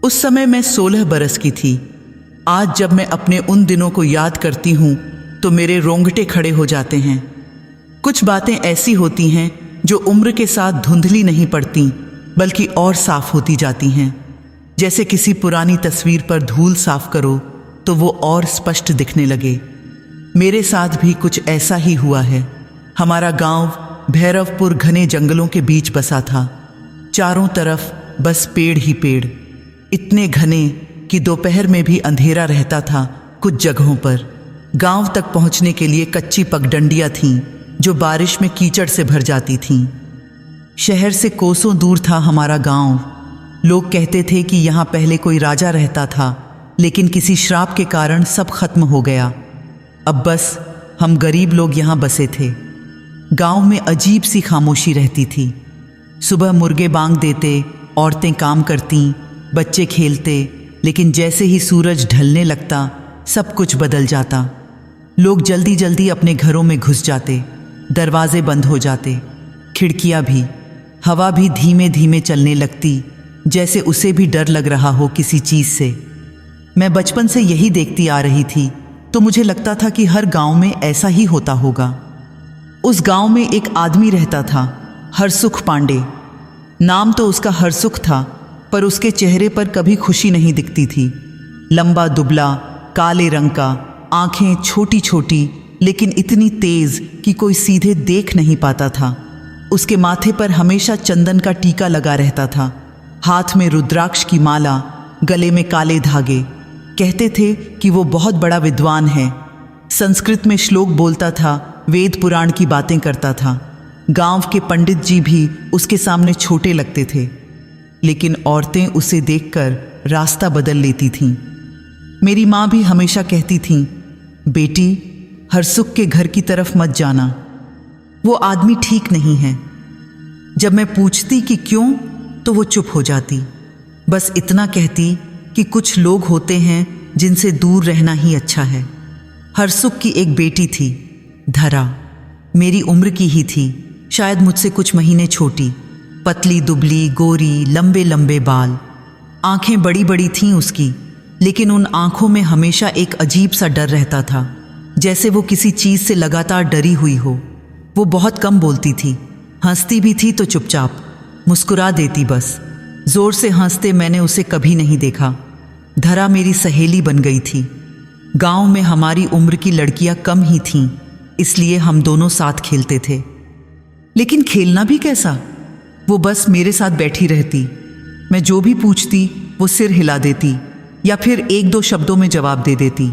उस समय मैं 16 बरस की थी। आज जब मैं अपने उन दिनों को याद करती हूँ तो मेरे रोंगटे खड़े हो जाते हैं। कुछ बातें ऐसी होती हैं जो उम्र के साथ धुंधली नहीं पड़ती बल्कि और साफ होती जाती हैं। जैसे किसी पुरानी तस्वीर पर धूल साफ करो तो वो और स्पष्ट दिखने लगे। मेरे साथ भी कुछ ऐसा ही हुआ है। हमारा गांव भैरवपुर घने जंगलों के बीच बसा था। चारों तरफ बस पेड़ ही पेड़, इतने घने कि दोपहर में भी अंधेरा रहता था। कुछ जगहों पर गांव तक पहुंचने के लिए कच्ची पगडंडियां थीं जो बारिश में कीचड़ से भर जाती थीं। शहर से कोसों दूर था हमारा गांव। लोग कहते थे कि यहाँ पहले कोई राजा रहता था, लेकिन किसी श्राप के कारण सब खत्म हो गया। अब बस हम गरीब लोग यहाँ बसे थे। गांव में अजीब सी खामोशी रहती थी। सुबह मुर्गे बांग देते, औरतें काम करतीं, बच्चे खेलते, लेकिन जैसे ही सूरज ढलने लगता सब कुछ बदल जाता। लोग जल्दी जल्दी अपने घरों में घुस जाते, दरवाजे बंद हो जाते, खिड़कियां भी। हवा भी धीमे धीमे चलने लगती, जैसे उसे भी डर लग रहा हो किसी चीज़ से। मैं बचपन से यही देखती आ रही थी, तो मुझे लगता था कि हर गांव में ऐसा ही होता होगा। उस गांव में एक आदमी रहता था, हरसुख पांडे। नाम तो उसका हरसुख था, पर उसके चेहरे पर कभी खुशी नहीं दिखती थी। लंबा दुबला, काले रंग का, आंखें छोटी छोटी लेकिन इतनी तेज कि कोई सीधे देख नहीं पाता था। उसके माथे पर हमेशा चंदन का टीका लगा रहता था, हाथ में रुद्राक्ष की माला, गले में काले धागे। कहते थे कि वो बहुत बड़ा विद्वान है। संस्कृत में श्लोक बोलता था, वेद पुराण की बातें करता था। गांव के पंडित जी भी उसके सामने छोटे लगते थे, लेकिन औरतें उसे देखकर रास्ता बदल लेती थीं। मेरी माँ भी हमेशा कहती थीं, बेटी हरसुख के घर की तरफ मत जाना, वो आदमी ठीक नहीं है। जब मैं पूछती कि क्यों, तो वो चुप हो जाती। बस इतना कहती कि कुछ लोग होते हैं जिनसे दूर रहना ही अच्छा है। हरसुख की एक बेटी थी, धरा। मेरी उम्र की ही थी, शायद मुझसे कुछ महीने छोटी। पतली दुबली, गोरी, लंबे लंबे बाल। आंखें बड़ी बड़ी थीं उसकी, लेकिन उन आंखों में हमेशा एक अजीब सा डर रहता था, जैसे वो किसी चीज़ से लगातार डरी हुई हो। वो बहुत कम बोलती थी, हंसती भी थी तो चुपचाप मुस्कुरा देती बस। जोर से हंसते मैंने उसे कभी नहीं देखा। धरा मेरी सहेली बन गई थी। गांव में हमारी उम्र की लड़कियां कम ही थीं, इसलिए हम दोनों साथ खेलते थे। लेकिन खेलना भी कैसा, वो बस मेरे साथ बैठी रहती। मैं जो भी पूछती वो सिर हिला देती या फिर एक दो शब्दों में जवाब दे देती।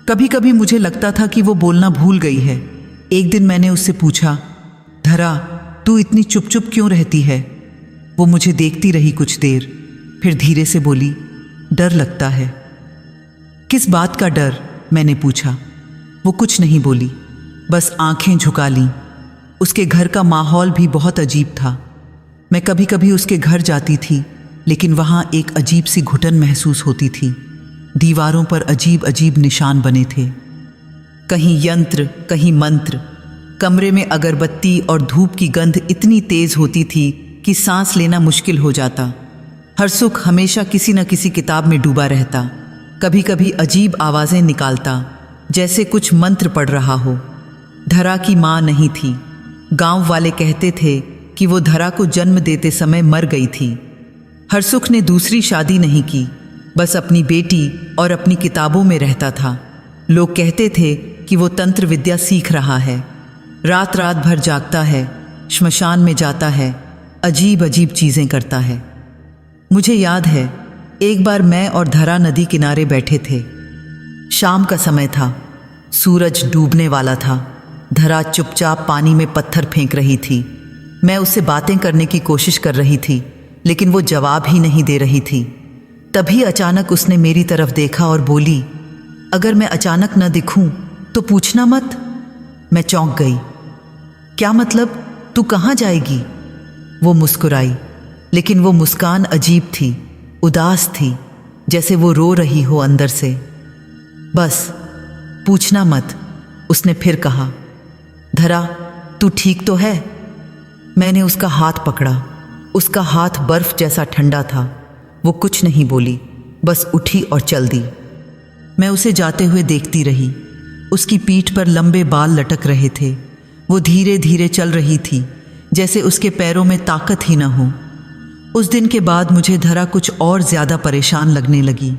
कभी कभी मुझे लगता था कि वो बोलना भूल गई है। एक दिन मैंने उससे पूछा, धरा तू इतनी चुप चुप क्यों रहती है? वो मुझे देखती रही कुछ देर, फिर धीरे से बोली, डर लगता है। किस बात का डर? मैंने पूछा। वो कुछ नहीं बोली, बस आंखें झुका लीं। उसके घर का माहौल भी बहुत अजीब था। मैं कभी कभी उसके घर जाती थी, लेकिन वहाँ एक अजीब सी घुटन महसूस होती थी। दीवारों पर अजीब अजीब निशान बने थे, कहीं यंत्र कहीं मंत्र। कमरे में अगरबत्ती और धूप की गंध इतनी तेज होती थी कि सांस लेना मुश्किल हो जाता। हरसुख हमेशा किसी न किसी किताब में डूबा रहता। कभी कभी अजीब आवाज़ें निकालता, जैसे कुछ मंत्र पढ़ रहा हो। धरा की माँ नहीं थी। गांव वाले कहते थे कि वो धरा को जन्म देते समय मर गई थी। हरसुख ने दूसरी शादी नहीं की, बस अपनी बेटी और अपनी किताबों में रहता था। लोग कहते थे कि वो तंत्र विद्या सीख रहा है, रात रात भर जागता है, श्मशान में जाता है, अजीब अजीब चीज़ें करता है। मुझे याद है, एक बार मैं और धरा नदी किनारे बैठे थे। शाम का समय था, सूरज डूबने वाला था। धरा चुपचाप पानी में पत्थर फेंक रही थी। मैं उससे बातें करने की कोशिश कर रही थी, लेकिन वो जवाब ही नहीं दे रही थी। तभी अचानक उसने मेरी तरफ देखा और बोली, अगर मैं अचानक न दिखूं तो पूछना मत। मैं चौंक गई। क्या मतलब? तू कहाँ जाएगी? वो मुस्कुराई, लेकिन वो मुस्कान अजीब थी, उदास थी, जैसे वो रो रही हो अंदर से। बस पूछना मत, उसने फिर कहा। धरा, तू ठीक तो है? मैंने उसका हाथ पकड़ा। उसका हाथ बर्फ जैसा ठंडा था। वो कुछ नहीं बोली, बस उठी और चल दी। मैं उसे जाते हुए देखती रही। उसकी पीठ पर लंबे बाल लटक रहे थे। वो धीरे धीरे चल रही थी, जैसे उसके पैरों में ताकत ही न हो। उस दिन के बाद मुझे धरा कुछ और ज़्यादा परेशान लगने लगी।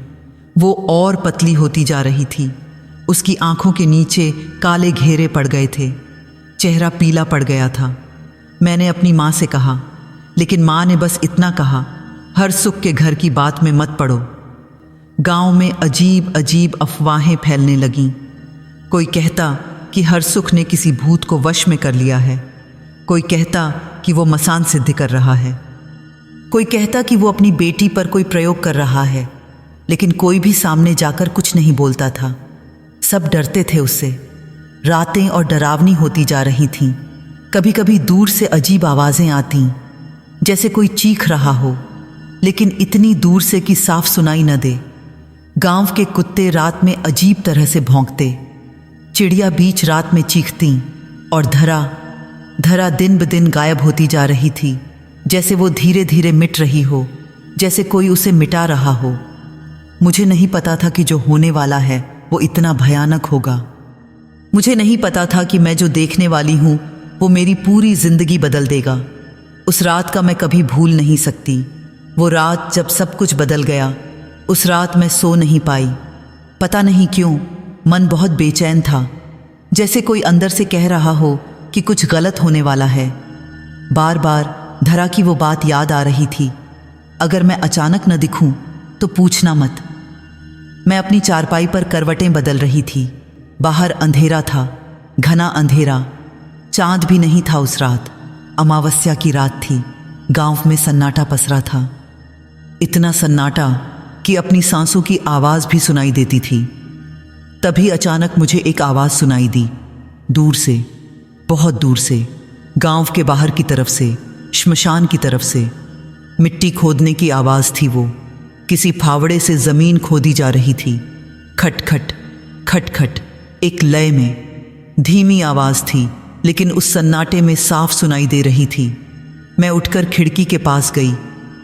वो और पतली होती जा रही थी। उसकी आंखों के नीचे काले घेरे पड़ गए थे। चेहरा पीला पड़ गया था। मैंने अपनी माँ से कहा, लेकिन माँ ने बस इतना कहा, हर सुख के घर की बात में मत पड़ो। गांव में अजीब अजीब अफवाहें फैलने लगीं। कोई कहता कि हर सुख ने किसी भूत को वश में कर लिया है। कोई कहता कि वो मसान सिद्ध कर रहा है। कोई कहता कि वो अपनी बेटी पर कोई प्रयोग कर रहा है, लेकिन कोई भी सामने जाकर कुछ नहीं बोलता था। सब डरते थे उससे। रातें और डरावनी होती जा रही थीं। कभी कभी दूर से अजीब आवाज़ें आतीं, जैसे कोई चीख रहा हो, लेकिन इतनी दूर से कि साफ सुनाई न दे। गांव के कुत्ते रात में अजीब तरह से भौंकते। चिड़िया बीच रात में चीखती और धरा दिन ब दिन गायब होती जा रही थी, जैसे वो धीरे धीरे मिट रही हो, जैसे कोई उसे मिटा रहा हो। मुझे नहीं पता था कि जो होने वाला है वो इतना भयानक होगा। मुझे नहीं पता था कि मैं जो देखने वाली हूँ वो मेरी पूरी जिंदगी बदल देगा। उस रात का मैं कभी भूल नहीं सकती। वो रात जब सब कुछ बदल गया। उस रात मैं सो नहीं पाई। पता नहीं क्यों मन बहुत बेचैन था, जैसे कोई अंदर से कह रहा हो कि कुछ गलत होने वाला है। बार बार धरा की वो बात याद आ रही थी, अगर मैं अचानक न दिखूं तो पूछना मत। मैं अपनी चारपाई पर करवटें बदल रही थी। बाहर अंधेरा था, घना अंधेरा। चांद भी नहीं था उस रात। अमावस्या की रात थी। गांव में सन्नाटा पसरा था। इतना सन्नाटा कि अपनी सांसों की आवाज़ भी सुनाई देती थी। तभी अचानक मुझे एक आवाज़ सुनाई दी, दूर से, बहुत दूर से, गांव के बाहर की तरफ से, श्मशान की तरफ से। मिट्टी खोदने की आवाज़ थी वो। किसी फावड़े से ज़मीन खोदी जा रही थी। खटखट खटखट एक लय में। धीमी आवाज़ थी, लेकिन उस सन्नाटे में साफ सुनाई दे रही थी। मैं उठकर खिड़की के पास गई।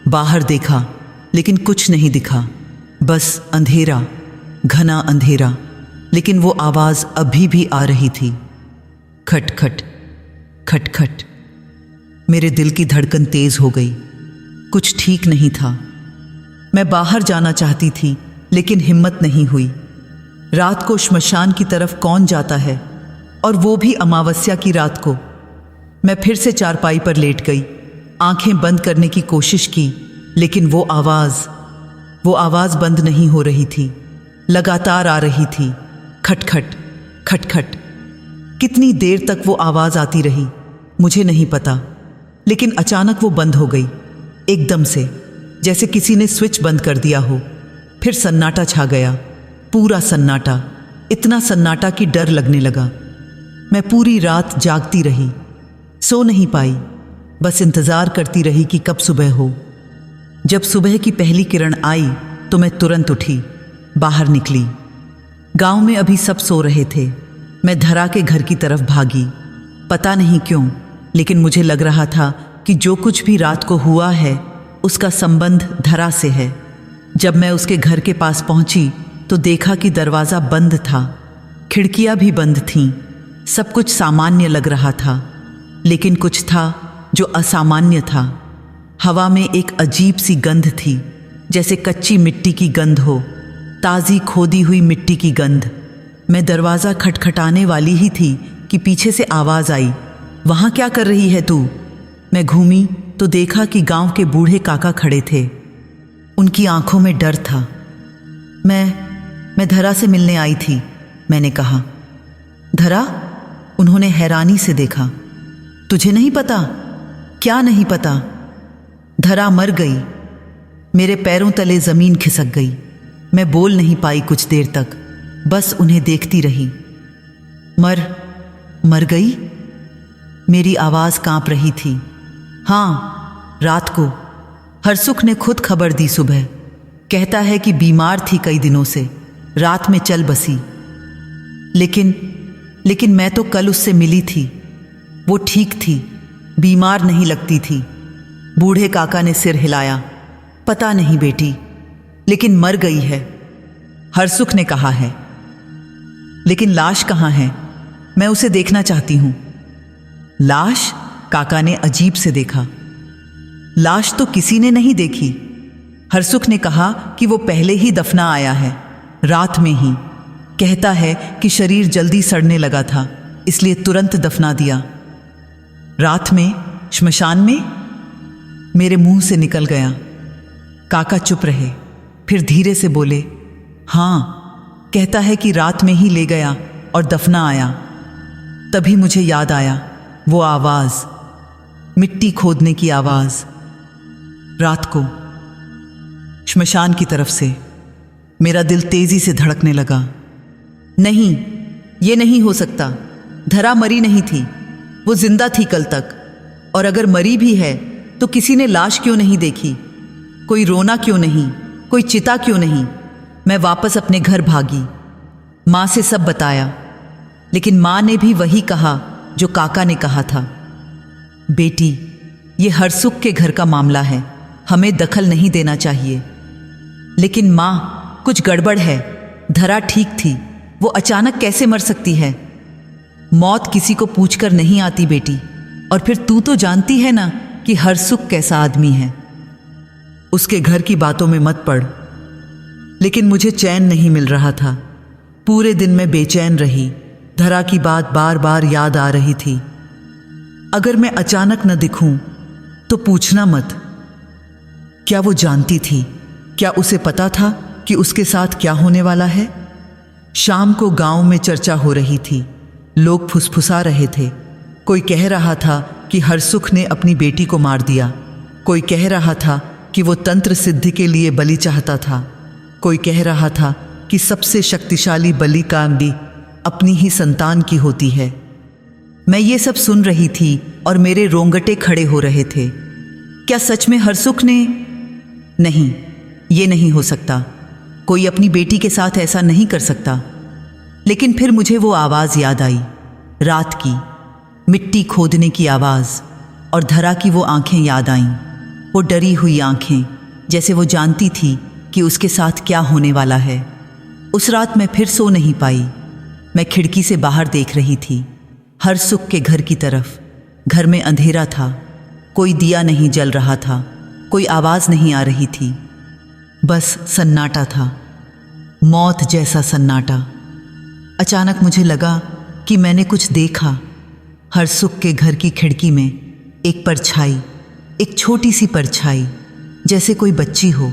बाहर देखा, लेकिन कुछ नहीं दिखा। बस अंधेरा, घना अंधेरा। लेकिन वो आवाज़ अभी भी आ रही थी। खटखट खटखट। मेरे दिल की धड़कन तेज हो गई। कुछ ठीक नहीं था। मैं बाहर जाना चाहती थी, लेकिन हिम्मत नहीं हुई। रात को श्मशान की तरफ कौन जाता है, और वो भी अमावस्या की रात को। मैं फिर से चारपाई पर लेट गई। आंखें बंद करने की कोशिश की, लेकिन वो आवाज़ बंद नहीं हो रही थी। लगातार आ रही थी। खटखट खटखट। कितनी देर तक वो आवाज़ आती रही मुझे नहीं पता, लेकिन अचानक वो बंद हो गई, एकदम से, जैसे किसी ने स्विच बंद कर दिया हो। फिर सन्नाटा छा गया, पूरा सन्नाटा। इतना सन्नाटा कि डर लगने लगा। मैं पूरी रात जागती रही, सो नहीं पाई। बस इंतज़ार करती रही कि कब सुबह हो। जब सुबह की पहली किरण आई तो मैं तुरंत उठी, बाहर निकली। गांव में अभी सब सो रहे थे। मैं धरा के घर की तरफ भागी। पता नहीं क्यों, लेकिन मुझे लग रहा था कि जो कुछ भी रात को हुआ है उसका संबंध धरा से है। जब मैं उसके घर के पास पहुंची तो देखा कि दरवाज़ा बंद था, खिड़कियां भी बंद थीं। सब कुछ सामान्य लग रहा था, लेकिन कुछ था जो असामान्य था। हवा में एक अजीब सी गंध थी, जैसे कच्ची मिट्टी की गंध हो, ताज़ी खोदी हुई मिट्टी की गंध। मैं दरवाज़ा खटखटाने वाली ही थी कि पीछे से आवाज़ आई, वहाँ क्या कर रही है तू? मैं घूमी तो देखा कि गांव के बूढ़े काका खड़े थे। उनकी आंखों में डर था। मैं धरा से मिलने आई थी, मैंने कहा। धरा? उन्होंने हैरानी से देखा। तुझे नहीं पता? क्या नहीं पता? धरा मर गई। मेरे पैरों तले ज़मीन खिसक गई। मैं बोल नहीं पाई कुछ देर तक, बस उन्हें देखती रही। मर गई? मेरी आवाज़ कांप रही थी। हाँ, रात को हरसुख ने खुद खबर दी सुबह। कहता है कि बीमार थी कई दिनों से, रात में चल बसी। लेकिन मैं तो कल उससे मिली थी। वो ठीक थी, बीमार नहीं लगती थी। बूढ़े काका ने सिर हिलाया। पता नहीं बेटी, लेकिन मर गई है, हरसुख ने कहा है। लेकिन लाश कहाँ है? मैं उसे देखना चाहती हूं। लाश? काका ने अजीब से देखा। लाश तो किसी ने नहीं देखी। हरसुख ने कहा कि वो पहले ही दफना आया है, रात में ही। कहता है कि शरीर जल्दी सड़ने लगा था, इसलिए तुरंत दफना दिया। रात में? श्मशान में? मेरे मुंह से निकल गया। काका चुप रहे, फिर धीरे से बोले, हाँ, कहता है कि रात में ही ले गया और दफना आया। तभी मुझे याद आया वो आवाज, मिट्टी खोदने की आवाज। रात को श्मशान की तरफ से मेरा दिल तेजी से धड़कने लगा। नहीं, ये नहीं हो सकता। धरा मरी नहीं थी, वो जिंदा थी कल तक। और अगर मरी भी है तो किसी ने लाश क्यों नहीं देखी? कोई रोना क्यों नहीं? कोई चिता क्यों नहीं? मैं वापस अपने घर भागी, माँ से सब बताया। लेकिन माँ ने भी वही कहा जो काका ने कहा था, बेटी, ये हरसुख के घर का मामला है, हमें दखल नहीं देना चाहिए। लेकिन माँ, कुछ गड़बड़ है। धरा ठीक थी, वो अचानक कैसे मर सकती है? मौत किसी को पूछकर नहीं आती बेटी। और फिर तू तो जानती है ना कि हरसुख कैसा आदमी है। उसके घर की बातों में मत पड़। लेकिन मुझे चैन नहीं मिल रहा था। पूरे दिन मैं बेचैन रही। धरा की बात बार बार याद आ रही थी। अगर मैं अचानक न दिखूं तो पूछना मत। क्या वो जानती थी? क्या उसे पता था कि उसके साथ क्या होने वाला है? शाम को गांव में चर्चा हो रही थी। लोग फुसफुसा रहे थे। कोई कह रहा था कि हरसुख ने अपनी बेटी को मार दिया। कोई कह रहा था कि वो तंत्र सिद्धि के लिए बलि चाहता था। कोई कह रहा था कि सबसे शक्तिशाली बलि कांडी अपनी ही संतान की होती है। मैं ये सब सुन रही थी और मेरे रोंगटे खड़े हो रहे थे। क्या सच में हरसुख ने? नहीं, ये नहीं हो सकता। कोई अपनी बेटी के साथ ऐसा नहीं कर सकता। लेकिन फिर मुझे वो आवाज़ याद आई, रात की, मिट्टी खोदने की आवाज़। और धरा की वो आंखें याद आईं, वो डरी हुई आंखें, जैसे वो जानती थी कि उसके साथ क्या होने वाला है। उस रात मैं फिर सो नहीं पाई। मैं खिड़की से बाहर देख रही थी, हरसुख के घर की तरफ। घर में अंधेरा था, कोई दिया नहीं जल रहा था, कोई आवाज़ नहीं आ रही थी, बस सन्नाटा था, मौत जैसा सन्नाटा। अचानक मुझे लगा कि मैंने कुछ देखा। हरसुख के घर की खिड़की में एक परछाई, एक छोटी सी परछाई, जैसे कोई बच्ची हो।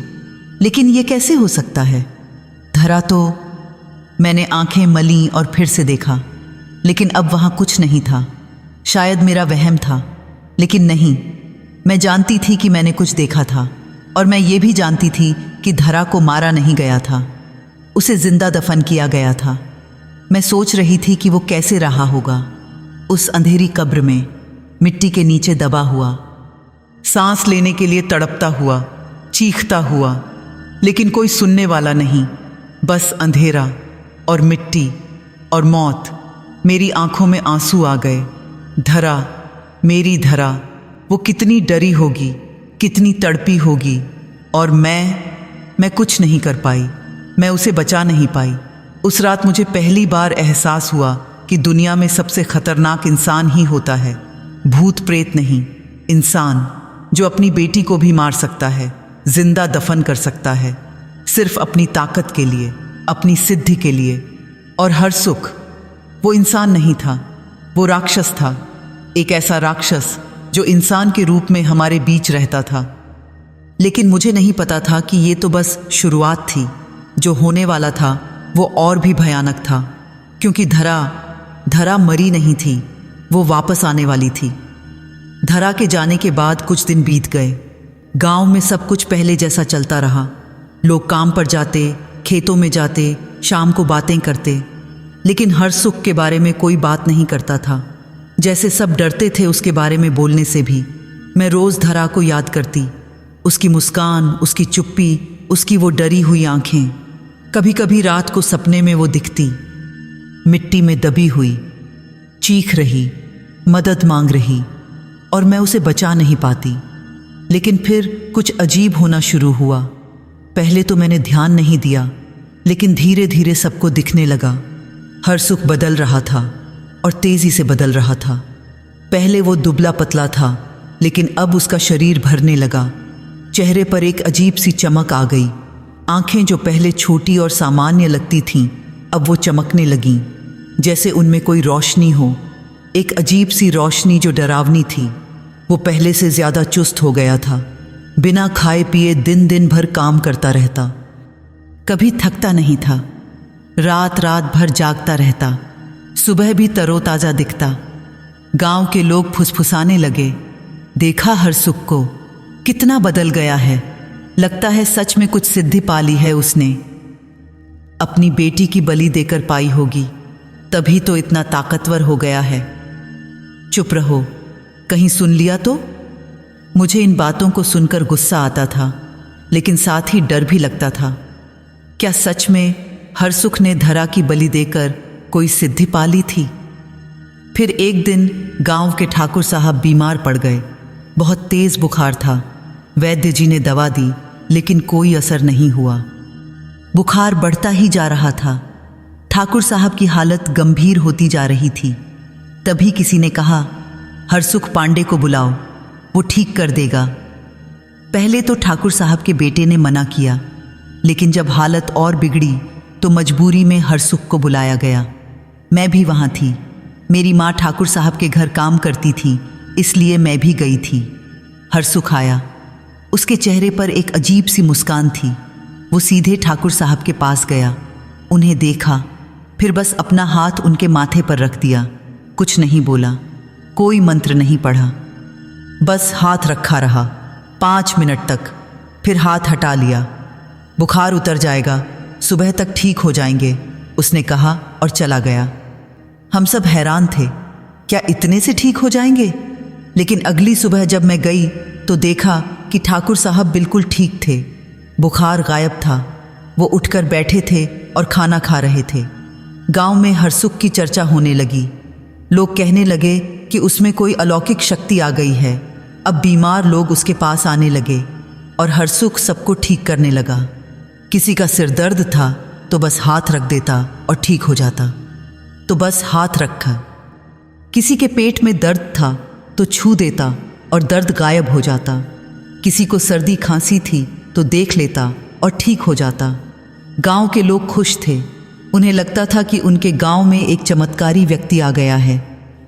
लेकिन ये कैसे हो सकता है? धरा तो। मैंने आंखें मली और फिर से देखा, लेकिन अब वहाँ कुछ नहीं था। शायद मेरा वहम था, लेकिन नहीं, मैं जानती थी कि मैंने कुछ देखा था। और मैं ये भी जानती थी कि धरा को मारा नहीं गया था, उसे जिंदा दफन किया गया था। मैं सोच रही थी कि वो कैसे रहा होगा उस अंधेरी कब्र में, मिट्टी के नीचे दबा हुआ, सांस लेने के लिए तड़पता हुआ, चीखता हुआ, लेकिन कोई सुनने वाला नहीं, बस अंधेरा और मिट्टी और मौत। मेरी आंखों में आंसू आ गए। धरा, मेरी धरा, वो कितनी डरी होगी, कितनी तड़पी होगी। और मैं कुछ नहीं कर पाई, मैं उसे बचा नहीं पाई। उस रात मुझे पहली बार एहसास हुआ कि दुनिया में सबसे खतरनाक इंसान ही होता है, भूत प्रेत नहीं, इंसान जो अपनी बेटी को भी मार सकता है, जिंदा दफन कर सकता है, सिर्फ अपनी ताकत के लिए, अपनी सिद्धि के लिए। और हरसुख वो इंसान नहीं था, वो राक्षस था, एक ऐसा राक्षस जो इंसान के रूप में हमारे बीच रहता था। लेकिन मुझे नहीं पता था कि ये तो बस शुरुआत थी। जो होने वाला था वो और भी भयानक था, क्योंकि धरा मरी नहीं थी, वो वापस आने वाली थी। धरा के जाने के बाद कुछ दिन बीत गए। गांव में सब कुछ पहले जैसा चलता रहा। लोग काम पर जाते, खेतों में जाते, शाम को बातें करते, लेकिन हरसुख के बारे में कोई बात नहीं करता था। जैसे सब डरते थे उसके बारे में बोलने से भी। मैं रोज़ धरा को याद करती, उसकी मुस्कान, उसकी चुप्पी, उसकी वो डरी हुई आंखें। कभी कभी रात को सपने में वो दिखती, मिट्टी में दबी हुई, चीख रही, मदद मांग रही, और मैं उसे बचा नहीं पाती। लेकिन फिर कुछ अजीब होना शुरू हुआ। पहले तो मैंने ध्यान नहीं दिया, लेकिन धीरे धीरे सबको दिखने लगा। हरसुख बदल रहा था और तेजी से बदल रहा था। पहले वो दुबला पतला था, लेकिन अब उसका शरीर भरने लगा। चेहरे पर एक अजीब सी चमक आ गई। आंखें जो पहले छोटी और सामान्य लगती थीं, अब वो चमकने लगीं, जैसे उनमें कोई रोशनी हो। एक अजीब सी रोशनी जो डरावनी थी। वो पहले से ज़्यादा चुस्त हो गया था। बिना खाए पिए दिन दिन भर काम करता रहता, कभी थकता नहीं था। रात रात भर जागता रहता, सुबह भी तरोताज़ा दिखता। गांव के लोग फुसफुसाने लगे, देखा हरसुख को, कितना बदल गया है। लगता है सच में कुछ सिद्धि पा ली है उसने। अपनी बेटी की बलि देकर पाई होगी, तभी तो इतना ताकतवर हो गया है। चुप रहो, कहीं सुन लिया तो। मुझे इन बातों को सुनकर गुस्सा आता था, लेकिन साथ ही डर भी लगता था। क्या सच में हरसुख ने धरा की बलि देकर कोई सिद्धि पा ली थी? फिर एक दिन गांव के ठाकुर साहब बीमार पड़ गए। बहुत तेज बुखार था। वैद्य जी ने दवा दी, लेकिन कोई असर नहीं हुआ। बुखार बढ़ता ही जा रहा था। ठाकुर साहब की हालत गंभीर होती जा रही थी। तभी किसी ने कहा, हरसुख पांडे को बुलाओ, वो ठीक कर देगा। पहले तो ठाकुर साहब के बेटे ने मना किया, लेकिन जब हालत और बिगड़ी तो मजबूरी में हरसुख को बुलाया गया। मैं भी वहाँ थी। मेरी माँ ठाकुर साहब के घर काम करती थी, इसलिए मैं भी गई थी। हरसुख आया। उसके चेहरे पर एक अजीब सी मुस्कान थी। वो सीधे ठाकुर साहब के पास गया, उन्हें देखा, फिर बस अपना हाथ उनके माथे पर रख दिया। कुछ नहीं बोला, कोई मंत्र नहीं पढ़ा, बस हाथ रखा रहा 5 मिनट तक। फिर हाथ हटा लिया। बुखार उतर जाएगा, सुबह तक ठीक हो जाएंगे, उसने कहा और चला गया। हम सब हैरान थे, क्या इतने से ठीक हो जाएंगे? लेकिन अगली सुबह जब मैं गई तो देखा कि ठाकुर साहब बिल्कुल ठीक थे। बुखार गायब था। वो उठकर बैठे थे और खाना खा रहे थे। गांव में हरसुख की चर्चा होने लगी। लोग कहने लगे कि उसमें कोई अलौकिक शक्ति आ गई है। अब बीमार लोग उसके पास आने लगे और हरसुख सबको ठीक करने लगा। किसी का सिर दर्द था तो बस हाथ रख देता और ठीक हो जाता, तो बस हाथ रखा। किसी के पेट में दर्द था तो छू देता और दर्द गायब हो जाता। किसी को सर्दी खांसी थी तो देख लेता और ठीक हो जाता। गांव के लोग खुश थे। उन्हें लगता था कि उनके गांव में एक चमत्कारी व्यक्ति आ गया है।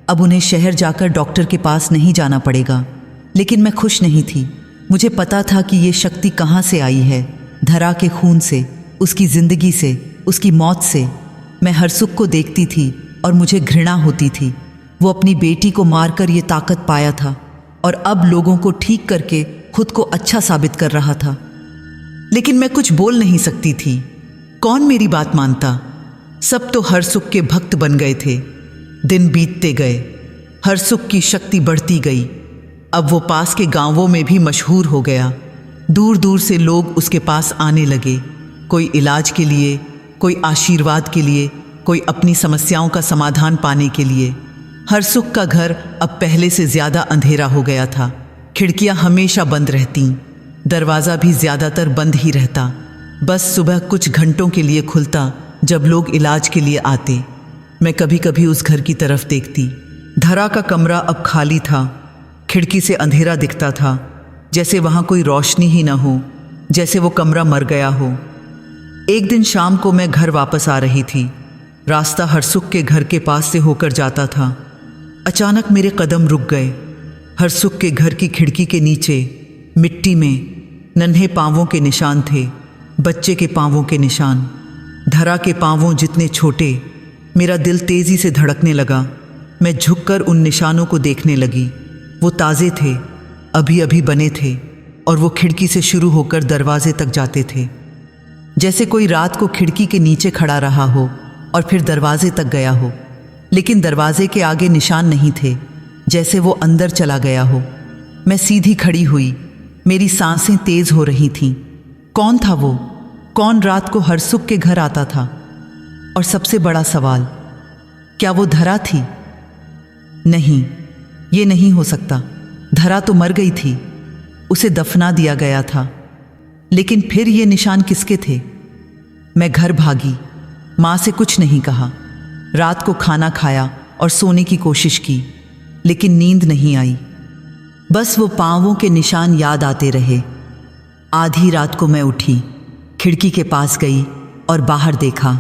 अब उन्हें शहर जाकर डॉक्टर के पास नहीं जाना पड़ेगा। लेकिन मैं खुश नहीं थी। मुझे पता था कि ये शक्ति कहाँ से आई है। धरा के खून से, उसकी ज़िंदगी से, उसकी मौत से। मैं हरसुख को देखती थी और मुझे घृणा होती थी। वो अपनी बेटी को मारकर ये ताकत पाया था और अब लोगों को ठीक करके खुद को अच्छा साबित कर रहा था। लेकिन मैं कुछ बोल नहीं सकती थी। कौन मेरी बात मानता? सब तो हरसुख के भक्त बन गए थे। दिन बीतते गए, हरसुख की शक्ति बढ़ती गई। अब वो पास के गांवों में भी मशहूर हो गया। दूर दूर से लोग उसके पास आने लगे, कोई इलाज के लिए, कोई आशीर्वाद के लिए, कोई अपनी समस्याओं का समाधान पाने के लिए। हरसुख का घर अब पहले से ज़्यादा अंधेरा हो गया था। खिड़कियां हमेशा बंद रहतीं, दरवाज़ा भी ज़्यादातर बंद ही रहता। बस सुबह कुछ घंटों के लिए खुलता जब लोग इलाज के लिए आते। मैं कभी कभी उस घर की तरफ देखती। धरा का कमरा अब खाली था। खिड़की से अंधेरा दिखता था, जैसे वहाँ कोई रोशनी ही न हो, जैसे वो कमरा मर गया हो। एक दिन शाम को मैं घर वापस आ रही थी। रास्ता हरसुख के घर के पास से होकर जाता था। अचानक मेरे कदम रुक गए। हरसुख के घर की खिड़की के नीचे मिट्टी में नन्हे पांवों के निशान थे, बच्चे के पांवों के निशान। धरा के पांवों जितने छोटे। मेरा दिल तेजी से धड़कने लगा। मैं झुककर उन निशानों को देखने लगी। वो ताज़े थे, अभी अभी बने थे और वो खिड़की से शुरू होकर दरवाजे तक जाते थे। जैसे कोई रात को खिड़की के नीचे खड़ा रहा हो और फिर दरवाजे तक गया हो, लेकिन दरवाजे के आगे निशान नहीं थे, जैसे वो अंदर चला गया हो। मैं सीधी खड़ी हुई। मेरी सांसें तेज हो रही थीं। कौन था वो? कौन रात को हरसुख के घर आता था? और सबसे बड़ा सवाल, क्या वो धरा थी? नहीं, ये नहीं हो सकता। धरा तो मर गई थी। उसे दफना दिया गया था। लेकिन फिर ये निशान किसके थे? मैं घर भागी, माँ से कुछ नहीं कहा। रात को खाना खाया और सोने की कोशिश की, लेकिन नींद नहीं आई। बस वो पाँवों के निशान याद आते रहे। आधी रात को मैं उठी, खिड़की के पास गई और बाहर देखा।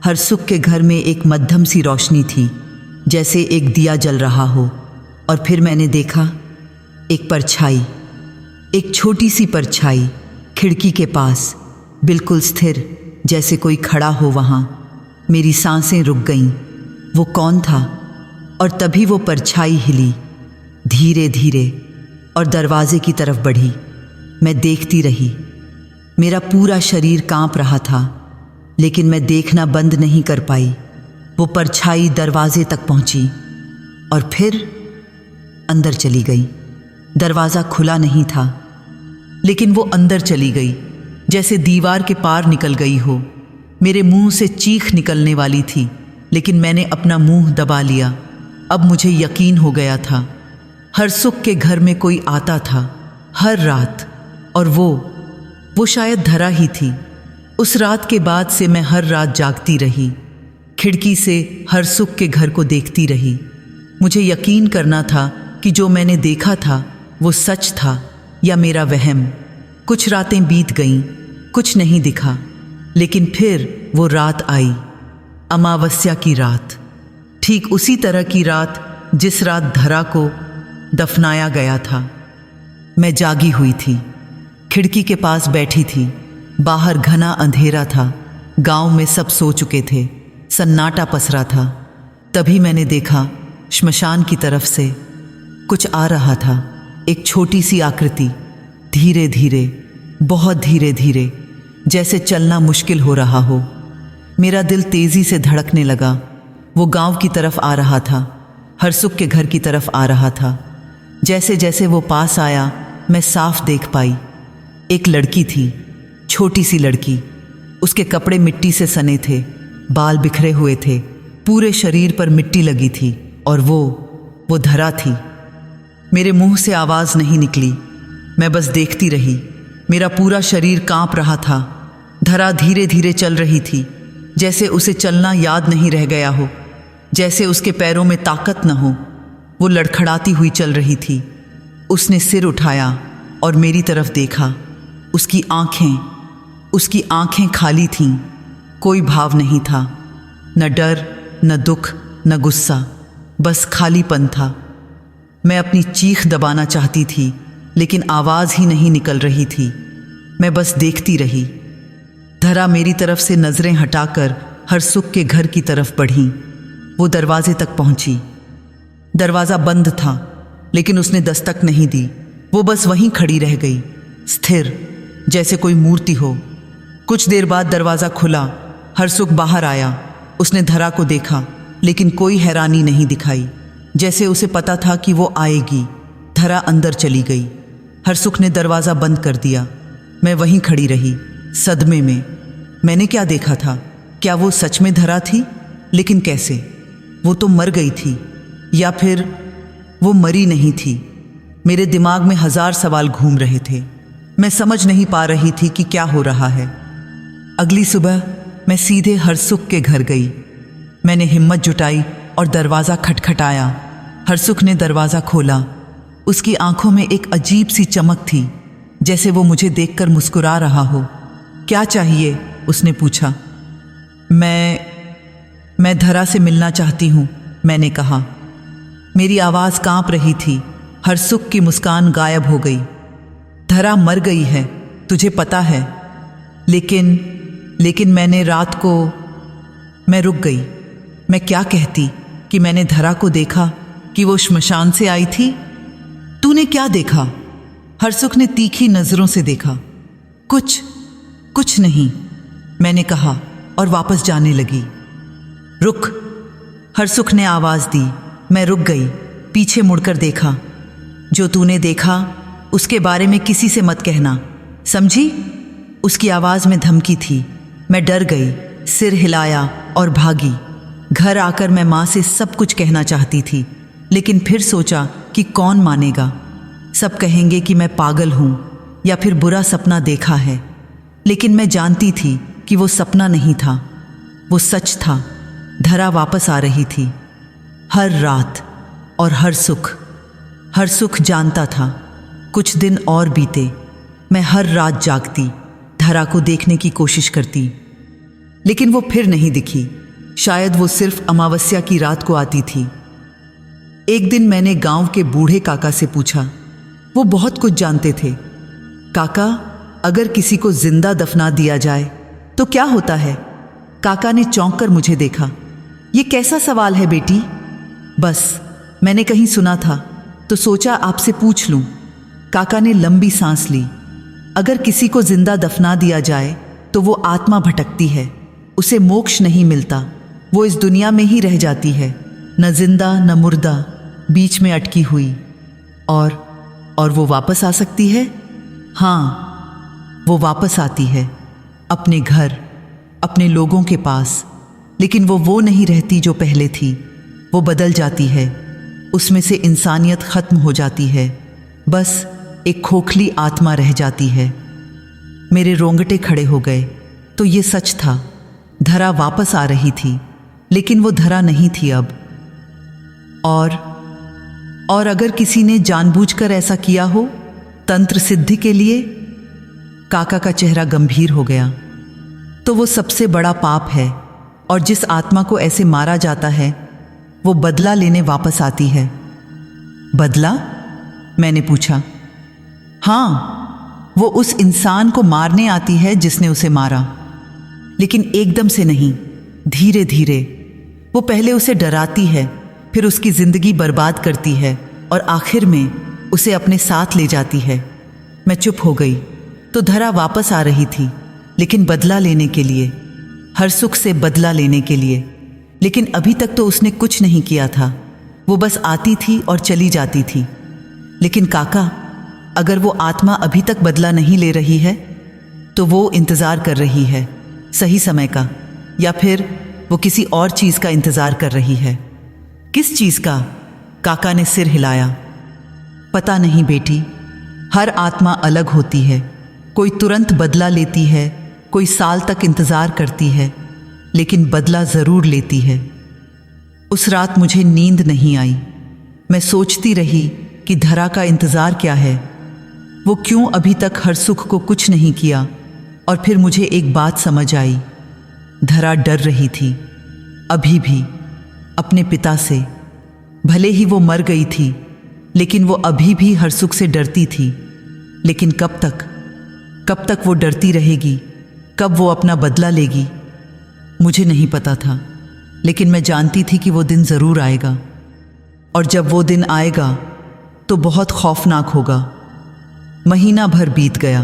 हरसुख के घर में एक मध्यम सी रोशनी थी, जैसे एक दिया जल रहा हो। और फिर मैंने देखा एक परछाई, एक छोटी सी परछाई खिड़की के पास, बिल्कुल स्थिर, जैसे कोई खड़ा हो वहाँ। मेरी सांसें रुक गईं। वो कौन था? और तभी वो परछाई हिली धीरे धीरे और दरवाजे की तरफ बढ़ी। मैं देखती रही। मेरा पूरा शरीर कांप रहा था, लेकिन मैं देखना बंद नहीं कर पाई। वो परछाई दरवाजे तक पहुंची और फिर अंदर चली गई। दरवाज़ा खुला नहीं था, लेकिन वो अंदर चली गई, जैसे दीवार के पार निकल गई हो। मेरे मुंह से चीख निकलने वाली थी, लेकिन मैंने अपना मुंह दबा लिया। अब मुझे यकीन हो गया था, हरसुख के घर में कोई आता था हर रात, और वो शायद धरा ही थी। उस रात के बाद से मैं हर रात जागती रही, खिड़की से हरसुख के घर को देखती रही। मुझे यकीन करना था कि जो मैंने देखा था वो सच था या मेरा वहम। कुछ रातें बीत गईं, कुछ नहीं दिखा, लेकिन फिर वो रात आई, अमावस्या की रात, ठीक उसी तरह की रात जिस रात धरा को दफनाया गया था। मैं जागी हुई थी, खिड़की के पास बैठी थी। बाहर घना अंधेरा था, गांव में सब सो चुके थे, सन्नाटा पसरा था। तभी मैंने देखा श्मशान की तरफ से कुछ आ रहा था, एक छोटी सी आकृति, धीरे धीरे, बहुत धीरे धीरे, जैसे चलना मुश्किल हो रहा हो। मेरा दिल तेजी से धड़कने लगा। वो गांव की तरफ आ रहा था, हरसुख के घर की तरफ आ रहा था। जैसे जैसे वो पास आया, मैं साफ देख पाई, एक लड़की थी, छोटी सी लड़की। उसके कपड़े मिट्टी से सने थे, बाल बिखरे हुए थे, पूरे शरीर पर मिट्टी लगी थी, और वो धरा थी। मेरे मुंह से आवाज़ नहीं निकली, मैं बस देखती रही। मेरा पूरा शरीर कांप रहा था। धरा धीरे धीरे चल रही थी, जैसे उसे चलना याद नहीं रह गया हो, जैसे उसके पैरों में ताकत न हो। वो लड़खड़ाती हुई चल रही थी। उसने सिर उठाया और मेरी तरफ देखा। उसकी आंखें खाली थीं, कोई भाव नहीं था, न डर, न दुख, न गुस्सा, बस खालीपन था। मैं अपनी चीख दबाना चाहती थी, लेकिन आवाज़ ही नहीं निकल रही थी। मैं बस देखती रही। धरा मेरी तरफ से नज़रें हटाकर हरसुख के घर की तरफ बढ़ी। वो दरवाजे तक पहुंची। दरवाज़ा बंद था, लेकिन उसने दस्तक नहीं दी। वो बस वहीं खड़ी रह गई, स्थिर, जैसे कोई मूर्ति हो। कुछ देर बाद दरवाज़ा खुला, हरसुख बाहर आया। उसने धरा को देखा, लेकिन कोई हैरानी नहीं दिखाई, जैसे उसे पता था कि वो आएगी। धरा अंदर चली गई। हरसुख ने दरवाज़ा बंद कर दिया। मैं वहीं खड़ी रही, सदमे में। मैंने क्या देखा था? क्या वो सच में धरा थी? लेकिन कैसे? वो तो मर गई थी, या फिर वो मरी नहीं थी? मेरे दिमाग में 1000 सवाल घूम रहे थे। मैं समझ नहीं पा रही थी कि क्या हो रहा है। अगली सुबह मैं सीधे हरसुख के घर गई। मैंने हिम्मत जुटाई और दरवाज़ा खटखटाया। हरसुख ने दरवाज़ा खोला। उसकी आंखों में एक अजीब सी चमक थी, जैसे वो मुझे देखकर मुस्कुरा रहा हो। क्या चाहिए? उसने पूछा। मैं धरा से मिलना चाहती हूँ, मैंने कहा। मेरी आवाज़ कांप रही थी। हरसुख की मुस्कान गायब हो गई। धरा मर गई है, तुझे पता है। लेकिन मैंने रात को... मैं रुक गई। मैं क्या कहती कि मैंने धरा को देखा, कि वो श्मशान से आई थी? तूने क्या देखा? हरसुख ने तीखी नज़रों से देखा। कुछ नहीं, मैंने कहा और वापस जाने लगी। रुक, हरसुख ने आवाज़ दी। मैं रुक गई, पीछे मुड़कर देखा। जो तूने देखा उसके बारे में किसी से मत कहना, समझी? उसकी आवाज़ में धमकी थी। मैं डर गई, सिर हिलाया और भागी। घर आकर मैं माँ से सब कुछ कहना चाहती थी, लेकिन फिर सोचा कि कौन मानेगा। सब कहेंगे कि मैं पागल हूं या फिर बुरा सपना देखा है, लेकिन मैं जानती थी कि वो सपना नहीं था, वो सच था। धरा वापस आ रही थी। हर रात और हर सुख जानता था। कुछ दिन और बीते। मैं हर रात जागती, धरा को देखने की कोशिश करती, लेकिन वो फिर नहीं दिखी। शायद वो सिर्फ अमावस्या की रात को आती थी। एक दिन मैंने गांव के बूढ़े काका से पूछा। वो बहुत कुछ जानते थे। काका, अगर किसी को जिंदा दफना दिया जाए तो क्या होता है? काका ने चौंक कर मुझे देखा। ये कैसा सवाल है बेटी? बस मैंने कहीं सुना था तो सोचा आपसे पूछ लूं। काका ने लंबी सांस ली। अगर किसी को जिंदा दफना दिया जाए तो वो आत्मा भटकती है, उसे मोक्ष नहीं मिलता, वो इस दुनिया में ही रह जाती है, न जिंदा न मुर्दा, बीच में अटकी हुई। और वो वापस आ सकती है? हाँ, वो वापस आती है अपने घर, अपने लोगों के पास, लेकिन वो नहीं रहती जो पहले थी। वो बदल जाती है, उसमें से इंसानियत खत्म हो जाती है, बस एक खोखली आत्मा रह जाती है। मेरे रोंगटे खड़े हो गए। तो ये सच था, धरा वापस आ रही थी, लेकिन वो धरा नहीं थी अब। और अगर किसी ने जानबूझकर ऐसा किया हो, तंत्र सिद्धि के लिए? काका का चेहरा गंभीर हो गया। तो वो सबसे बड़ा पाप है, और जिस आत्मा को ऐसे मारा जाता है वो बदला लेने वापस आती है। बदला? मैंने पूछा। हाँ, वो उस इंसान को मारने आती है जिसने उसे मारा, लेकिन एकदम से नहीं, धीरे धीरे। वो पहले उसे डराती है, फिर उसकी जिंदगी बर्बाद करती है और आखिर में उसे अपने साथ ले जाती है। मैं चुप हो गई। तो धरा वापस आ रही थी, लेकिन बदला लेने के लिए, हर सुख से बदला लेने के लिए। लेकिन अभी तक तो उसने कुछ नहीं किया था, वो बस आती थी और चली जाती थी। लेकिन काका, अगर वो आत्मा अभी तक बदला नहीं ले रही है तो वो इंतज़ार कर रही है सही समय का, या फिर वो किसी और चीज़ का इंतज़ार कर रही है। किस चीज़ का? काका ने सिर हिलाया। पता नहीं बेटी, हर आत्मा अलग होती है। कोई तुरंत बदला लेती है, कोई साल तक इंतज़ार करती है, लेकिन बदला ज़रूर लेती है। उस रात मुझे नींद नहीं आई। मैं सोचती रही कि धरा का इंतज़ार क्या है, वो क्यों अभी तक हर सुख को कुछ नहीं किया। और फिर मुझे एक बात समझ आई। धरा डर रही थी, अभी भी, अपने पिता से। भले ही वो मर गई थी, लेकिन वो अभी भी हर सुख से डरती थी। लेकिन कब तक वो डरती रहेगी? कब वो अपना बदला लेगी? मुझे नहीं पता था, लेकिन मैं जानती थी कि वो दिन ज़रूर आएगा। और जब वो दिन आएगा तो बहुत खौफनाक होगा। महीना भर बीत गया।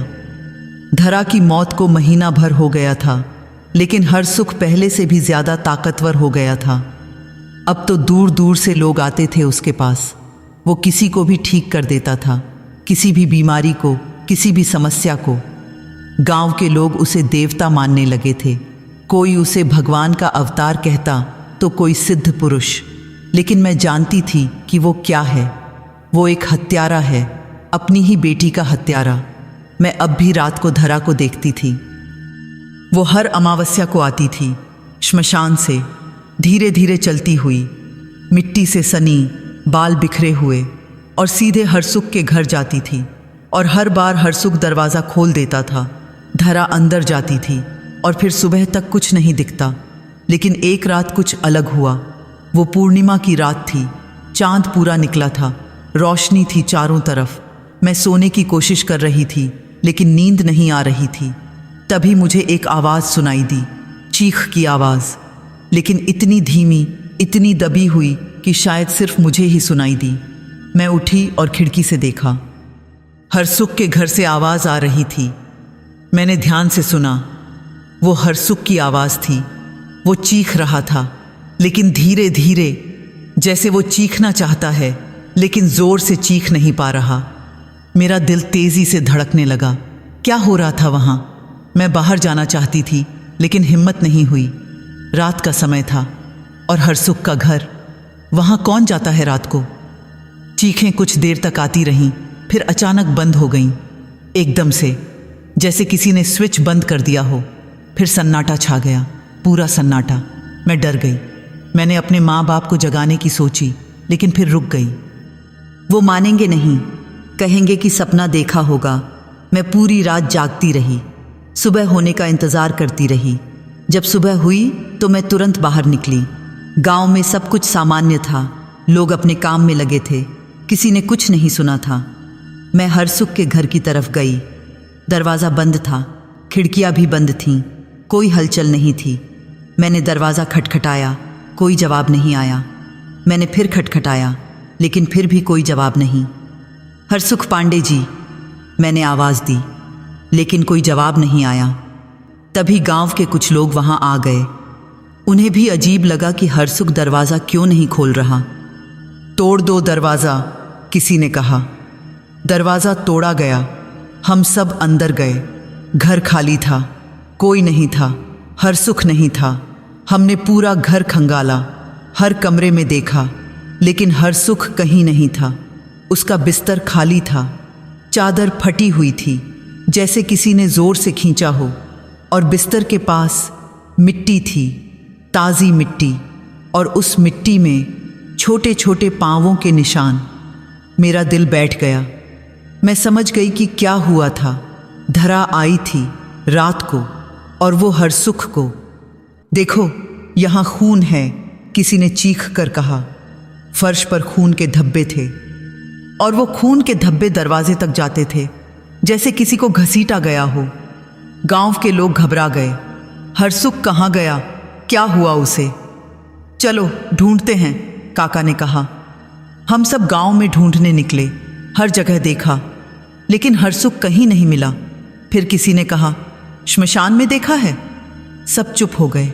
धरा की मौत को महीना भर हो गया था, लेकिन हर सुख पहले से भी ज़्यादा ताकतवर हो गया था। अब तो दूर दूर से लोग आते थे उसके पास। वो किसी को भी ठीक कर देता था, किसी भी बीमारी को, किसी भी समस्या को। गांव के लोग उसे देवता मानने लगे थे। कोई उसे भगवान का अवतार कहता तो कोई सिद्ध पुरुष। लेकिन मैं जानती थी कि वो क्या है। वो एक हत्यारा है, अपनी ही बेटी का हत्यारा। मैं अब भी रात को धरा को देखती थी। वो हर अमावस्या को आती थी, श्मशान से धीरे धीरे चलती हुई, मिट्टी से सनी, बाल बिखरे हुए, और सीधे हरसुख के घर जाती थी। और हर बार हरसुख दरवाज़ा खोल देता था। धरा अंदर जाती थी और फिर सुबह तक कुछ नहीं दिखता। लेकिन एक रात कुछ अलग हुआ। वो पूर्णिमा की रात थी, चांद पूरा निकला था, रोशनी थी चारों तरफ। मैं सोने की कोशिश कर रही थी, लेकिन नींद नहीं आ रही थी। तभी मुझे एक आवाज़ सुनाई दी, चीख की आवाज़, लेकिन इतनी धीमी, इतनी दबी हुई कि शायद सिर्फ मुझे ही सुनाई दी। मैं उठी और खिड़की से देखा। हरसुख के घर से आवाज़ आ रही थी। मैंने ध्यान से सुना। वो हरसुख की आवाज़ थी। वो चीख रहा था, लेकिन धीरे धीरे, जैसे वो चीखना चाहता है लेकिन ज़ोर से चीख नहीं पा रहा। मेरा दिल तेज़ी से धड़कने लगा। क्या हो रहा था वहाँ? मैं बाहर जाना चाहती थी, लेकिन हिम्मत नहीं हुई। रात का समय था और हरसुख का घर, वहाँ कौन जाता है रात को? चीखें कुछ देर तक आती रहीं, फिर अचानक बंद हो गईं, एकदम से, जैसे किसी ने स्विच बंद कर दिया हो। फिर सन्नाटा छा गया, पूरा सन्नाटा। मैं डर गई। मैंने अपने माँ बाप को जगाने की सोची, लेकिन फिर रुक गई। वो मानेंगे नहीं, कहेंगे कि सपना देखा होगा। मैं पूरी रात जागती रही, सुबह होने का इंतज़ार करती रही। जब सुबह हुई तो मैं तुरंत बाहर निकली। गांव में सब कुछ सामान्य था, लोग अपने काम में लगे थे, किसी ने कुछ नहीं सुना था। मैं हरसुख के घर की तरफ गई। दरवाज़ा बंद था, खिड़कियाँ भी बंद थीं, कोई हलचल नहीं थी। मैंने दरवाज़ा खटखटाया, कोई जवाब नहीं आया। मैंने फिर खटखटाया, लेकिन फिर भी कोई जवाब नहीं। हरसुख पांडे जी, मैंने आवाज़ दी, लेकिन कोई जवाब नहीं आया। तभी गांव के कुछ लोग वहां आ गए। उन्हें भी अजीब लगा कि हरसुख दरवाज़ा क्यों नहीं खोल रहा। तोड़ दो दरवाज़ा, किसी ने कहा। दरवाज़ा तोड़ा गया। हम सब अंदर गए। घर खाली था, कोई नहीं था, हरसुख नहीं था। हमने पूरा घर खंगाला, हर कमरे में देखा, लेकिन हरसुख कहीं नहीं था। उसका बिस्तर खाली था, चादर फटी हुई थी, जैसे किसी ने जोर से खींचा हो, और बिस्तर के पास मिट्टी थी, ताज़ी मिट्टी, और उस मिट्टी में छोटे छोटे पांवों के निशान। मेरा दिल बैठ गया। मैं समझ गई कि क्या हुआ था। धरा आई थी रात को, और वो हरसुख को। देखो, यहाँ खून है, किसी ने चीख कर कहा। फर्श पर खून के धब्बे थे, और वो खून के धब्बे दरवाजे तक जाते थे, जैसे किसी को घसीटा गया हो। गांव के लोग घबरा गए। हरसुख कहाँ गया? क्या हुआ उसे? चलो ढूंढते हैं, काका ने कहा। हम सब गांव में ढूंढने निकले, हर जगह देखा, लेकिन हरसुख कहीं नहीं मिला। फिर किसी ने कहा, श्मशान में देखा है? सब चुप हो गए।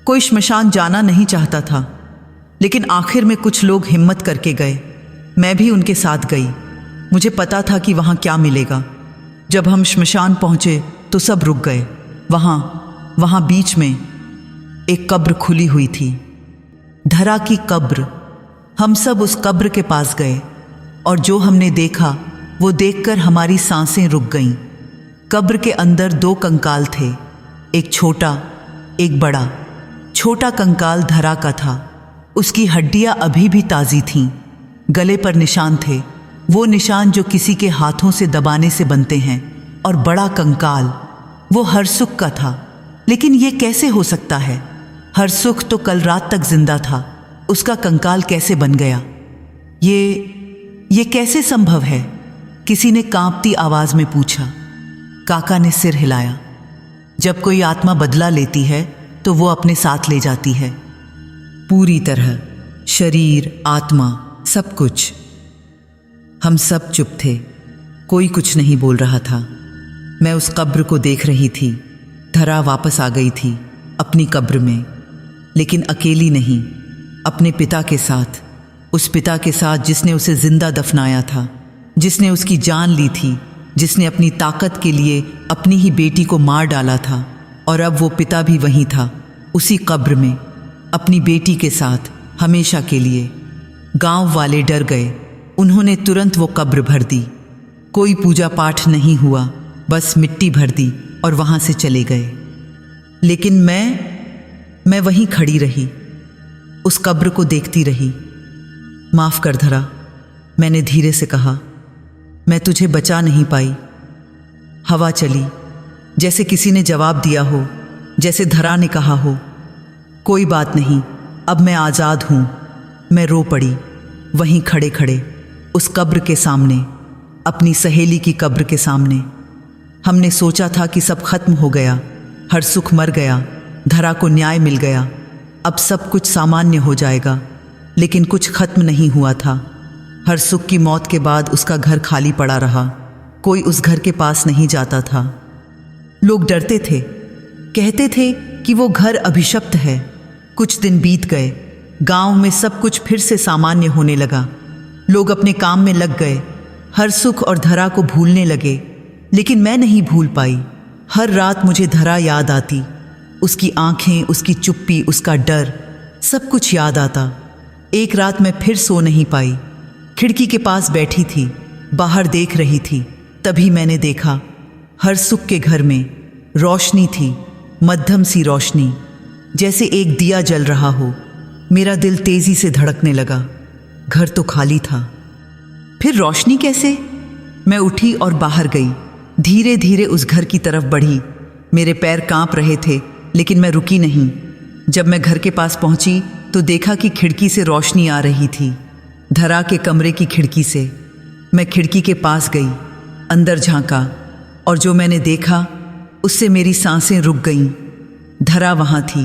कोई श्मशान जाना नहीं चाहता था, लेकिन आखिर में कुछ लोग हिम्मत करके गए। मैं भी उनके साथ गई। मुझे पता था कि वहाँ क्या मिलेगा। जब हम श्मशान पहुँचे तो सब रुक गए। वहाँ बीच में एक कब्र खुली हुई थी, धरा की कब्र। हम सब उस कब्र के पास गए, और जो हमने देखा वो देखकर हमारी सांसें रुक गईं। कब्र के अंदर 2 कंकाल थे, एक छोटा, एक बड़ा। छोटा कंकाल धरा का था, उसकी हड्डियां अभी भी ताज़ी थीं। गले पर निशान थे, वो निशान जो किसी के हाथों से दबाने से बनते हैं। और बड़ा कंकाल, वो हरसुख का था। लेकिन ये कैसे हो सकता है? हरसुख तो कल रात तक जिंदा था, उसका कंकाल कैसे बन गया? ये कैसे संभव है? किसी ने कांपती आवाज में पूछा। काका ने सिर हिलाया। जब कोई आत्मा बदला लेती है तो वो अपने साथ ले जाती है, पूरी तरह, शरीर, आत्मा, सब कुछ। हम सब चुप थे, कोई कुछ नहीं बोल रहा था। मैं उस कब्र को देख रही थी। धरा वापस आ गई थी अपनी कब्र में, लेकिन अकेली नहीं, अपने पिता के साथ। उस पिता के साथ जिसने उसे जिंदा दफनाया था, जिसने उसकी जान ली थी, जिसने अपनी ताकत के लिए अपनी ही बेटी को मार डाला था। और अब वो पिता भी वहीं था, उसी कब्र में, अपनी बेटी के साथ, हमेशा के लिए। गांव वाले डर गए। उन्होंने तुरंत वो कब्र भर दी। कोई पूजा पाठ नहीं हुआ, बस मिट्टी भर दी और वहाँ से चले गए। लेकिन मैं वहीं खड़ी रही, उस कब्र को देखती रही। माफ़ कर धरा, मैंने धीरे से कहा। मैं तुझे बचा नहीं पाई। हवा चली, जैसे किसी ने जवाब दिया हो, जैसे धरा ने कहा हो, कोई बात नहीं, अब मैं आज़ाद हूँ। मैं रो पड़ी, वहीं खड़े खड़े, उस कब्र के सामने, अपनी सहेली की कब्र के सामने। हमने सोचा था कि सब खत्म हो गया, हरसुख मर गया, धरा को न्याय मिल गया, अब सब कुछ सामान्य हो जाएगा। लेकिन कुछ खत्म नहीं हुआ था। हरसुख की मौत के बाद उसका घर खाली पड़ा रहा। कोई उस घर के पास नहीं जाता था। लोग डरते थे, कहते थे कि वो घर अभिशप्त है। कुछ दिन बीत गए, गांव में सब कुछ फिर से सामान्य होने लगा। लोग अपने काम में लग गए, हरसुख और धरा को भूलने लगे। लेकिन मैं नहीं भूल पाई। हर रात मुझे धरा याद आती, उसकी आंखें, उसकी चुप्पी, उसका डर, सब कुछ याद आता। एक रात मैं फिर सो नहीं पाई। खिड़की के पास बैठी थी, बाहर देख रही थी, तभी मैंने देखा हर सुख के घर में रोशनी थी, मध्यम सी रोशनी, जैसे एक दिया जल रहा हो। मेरा दिल तेजी से धड़कने लगा। घर तो खाली था, फिर रोशनी कैसे? मैं उठी और बाहर गई। धीरे धीरे उस घर की तरफ बढ़ी। मेरे पैर कांप रहे थे, लेकिन मैं रुकी नहीं। जब मैं घर के पास पहुंची तो देखा कि खिड़की से रोशनी आ रही थी, धरा के कमरे की खिड़की से। मैं खिड़की के पास गई, अंदर झांका, और जो मैंने देखा उससे मेरी सांसें रुक गईं। धरा वहाँ थी,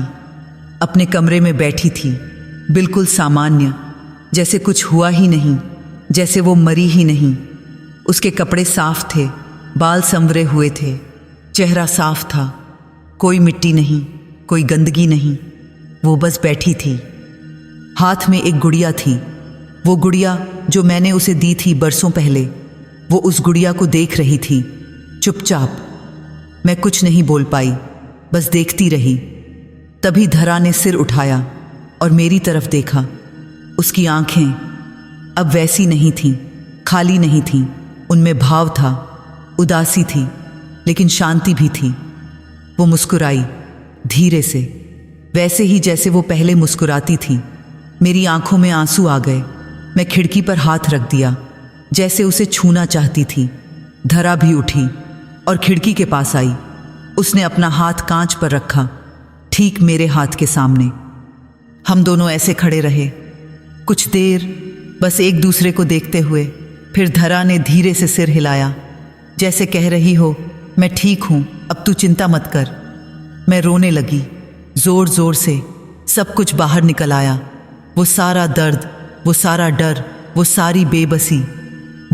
अपने कमरे में बैठी थी, बिल्कुल सामान्य, जैसे कुछ हुआ ही नहीं, जैसे वो मरी ही नहीं। उसके कपड़े साफ थे, बाल संवरे हुए थे, चेहरा साफ था, कोई मिट्टी नहीं, कोई गंदगी नहीं। वो बस बैठी थी। हाथ में एक गुड़िया थी, वो गुड़िया जो मैंने उसे दी थी बरसों पहले। वो उस गुड़िया को देख रही थी, चुपचाप। मैं कुछ नहीं बोल पाई, बस देखती रही। तभी धरा ने सिर उठाया और मेरी तरफ देखा। उसकी आंखें अब वैसी नहीं थीं, खाली नहीं थीं, उनमें भाव था, उदासी थी, लेकिन शांति भी थी। वो मुस्कुराई, धीरे से, वैसे ही जैसे वो पहले मुस्कुराती थी। मेरी आंखों में आंसू आ गए। मैं खिड़की पर हाथ रख दिया, जैसे उसे छूना चाहती थी। धरा भी उठी और खिड़की के पास आई। उसने अपना हाथ कांच पर रखा, ठीक मेरे हाथ के सामने। हम दोनों ऐसे खड़े रहे कुछ देर, बस एक दूसरे को देखते हुए। फिर धरा ने धीरे से सिर हिलाया, जैसे कह रही हो, मैं ठीक हूँ, अब तू चिंता मत कर। मैं रोने लगी, जोर जोर से। सब कुछ बाहर निकल आया, वो सारा दर्द, वो सारा डर, वो सारी बेबसी।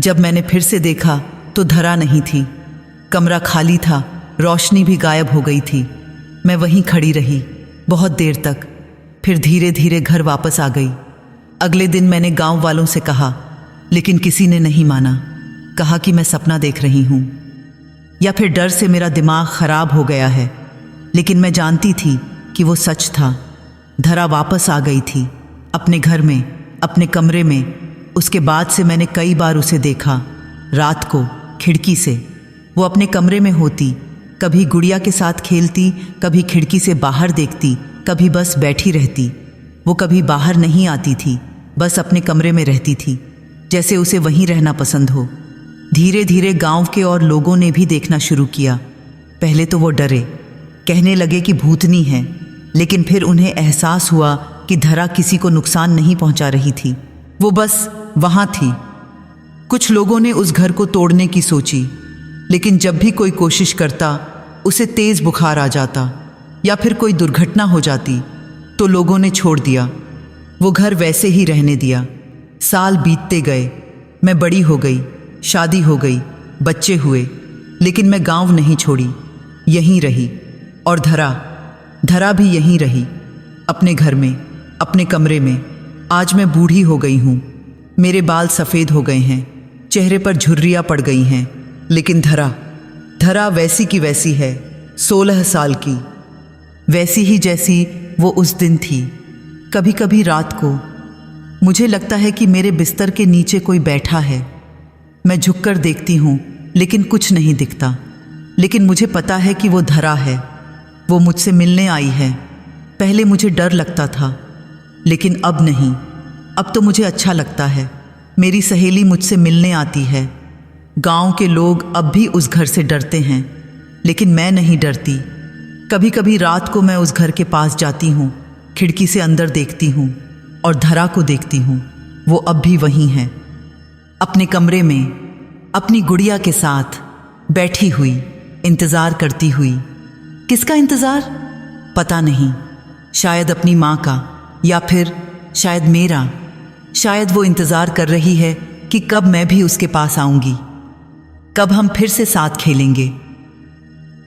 जब मैंने फिर से देखा तो धरा नहीं थी, कमरा खाली था, रोशनी भी गायब हो गई थी। मैं वहीं खड़ी रही बहुत देर तक, फिर धीरे धीरे घर वापस आ गई। अगले दिन मैंने गांव वालों से कहा, लेकिन किसी ने नहीं माना। कहा कि मैं सपना देख रही हूँ, या फिर डर से मेरा दिमाग खराब हो गया है। लेकिन मैं जानती थी कि वो सच था। धरा वापस आ गई थी, अपने घर में, अपने कमरे में। उसके बाद से मैंने कई बार उसे देखा, रात को खिड़की से। वो अपने कमरे में होती, कभी गुड़िया के साथ खेलती, कभी खिड़की से बाहर देखती, कभी बस बैठी रहती। वो कभी बाहर नहीं आती थी, बस अपने कमरे में रहती थी, जैसे उसे वहीं रहना पसंद हो। धीरे धीरे गांव के और लोगों ने भी देखना शुरू किया। पहले तो वो डरे, कहने लगे कि भूतनी है, लेकिन फिर उन्हें एहसास हुआ कि धरा किसी को नुकसान नहीं पहुंचा रही थी, वो बस वहां थी। कुछ लोगों ने उस घर को तोड़ने की सोची, लेकिन जब भी कोई कोशिश करता, उसे तेज बुखार आ जाता या फिर कोई दुर्घटना हो जाती, तो लोगों ने छोड़ दिया। वो घर वैसे ही रहने दिया। साल बीतते गए, मैं बड़ी हो गई, शादी हो गई, बच्चे हुए, लेकिन मैं गांव नहीं छोड़ी, यहीं रही। और धरा भी यहीं रही, अपने घर में, अपने कमरे में। आज मैं बूढ़ी हो गई हूँ, मेरे बाल सफ़ेद हो गए हैं, चेहरे पर झुर्रियाँ पड़ गई हैं, लेकिन धरा वैसी की वैसी है, 16 साल की, वैसी ही जैसी वो उस दिन थी। कभी कभी रात को मुझे लगता है कि मेरे बिस्तर के नीचे कोई बैठा है। मैं झुककर देखती हूँ, लेकिन कुछ नहीं दिखता। लेकिन मुझे पता है कि वो धरा है, वो मुझसे मिलने आई है। पहले मुझे डर लगता था, लेकिन अब नहीं। अब तो मुझे अच्छा लगता है। मेरी सहेली मुझसे मिलने आती है। गांव के लोग अब भी उस घर से डरते हैं, लेकिन मैं नहीं डरती। कभी कभी रात को मैं उस घर के पास जाती हूँ, खिड़की से अंदर देखती हूँ और धरा को देखती हूँ। वो अब भी वहीं है, अपने कमरे में, अपनी गुड़िया के साथ बैठी हुई, इंतज़ार करती हुई। किसका इंतज़ार? पता नहीं। शायद अपनी माँ का, या फिर शायद मेरा। शायद वो इंतज़ार कर रही है कि कब मैं भी उसके पास आऊँगी, कब हम फिर से साथ खेलेंगे।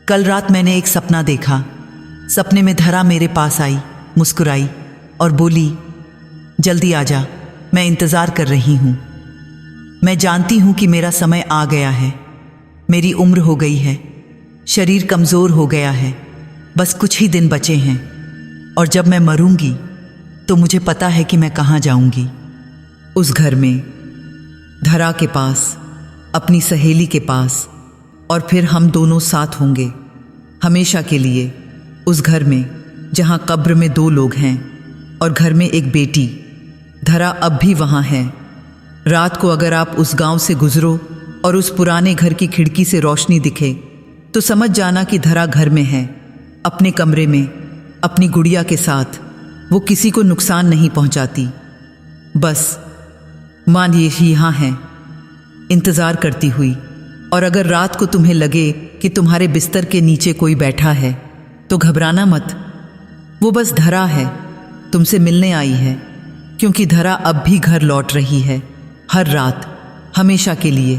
कल रात मैंने एक सपना देखा। सपने में धरा मेरे पास आई, मुस्कुराई और बोली, जल्दी आजा, मैं इंतज़ार कर रही हूँ। मैं जानती हूँ कि मेरा समय आ गया है, मेरी उम्र हो गई है, शरीर कमज़ोर हो गया है, बस कुछ ही दिन बचे हैं। और जब मैं मरूंगी तो मुझे पता है कि मैं कहाँ जाऊंगी। उस घर में, धरा के पास, अपनी सहेली के पास, और फिर हम दोनों साथ होंगे हमेशा के लिए, उस घर में जहाँ कब्र में 2 लोग हैं और घर में एक बेटी। धरा अब भी वहाँ है। रात को अगर आप उस गांव से गुजरो और उस पुराने घर की खिड़की से रोशनी दिखे तो समझ जाना कि धरा घर में है, अपने कमरे में, अपनी गुड़िया के साथ। वो किसी को नुकसान नहीं पहुंचाती। बस मान ये यहाँ है, इंतज़ार करती हुई। और अगर रात को तुम्हें लगे कि तुम्हारे बिस्तर के नीचे कोई बैठा है तो घबराना मत, वो बस धरा है, तुमसे मिलने आई है। क्योंकि धरा अब भी घर लौट रही है, हर रात, हमेशा के लिए।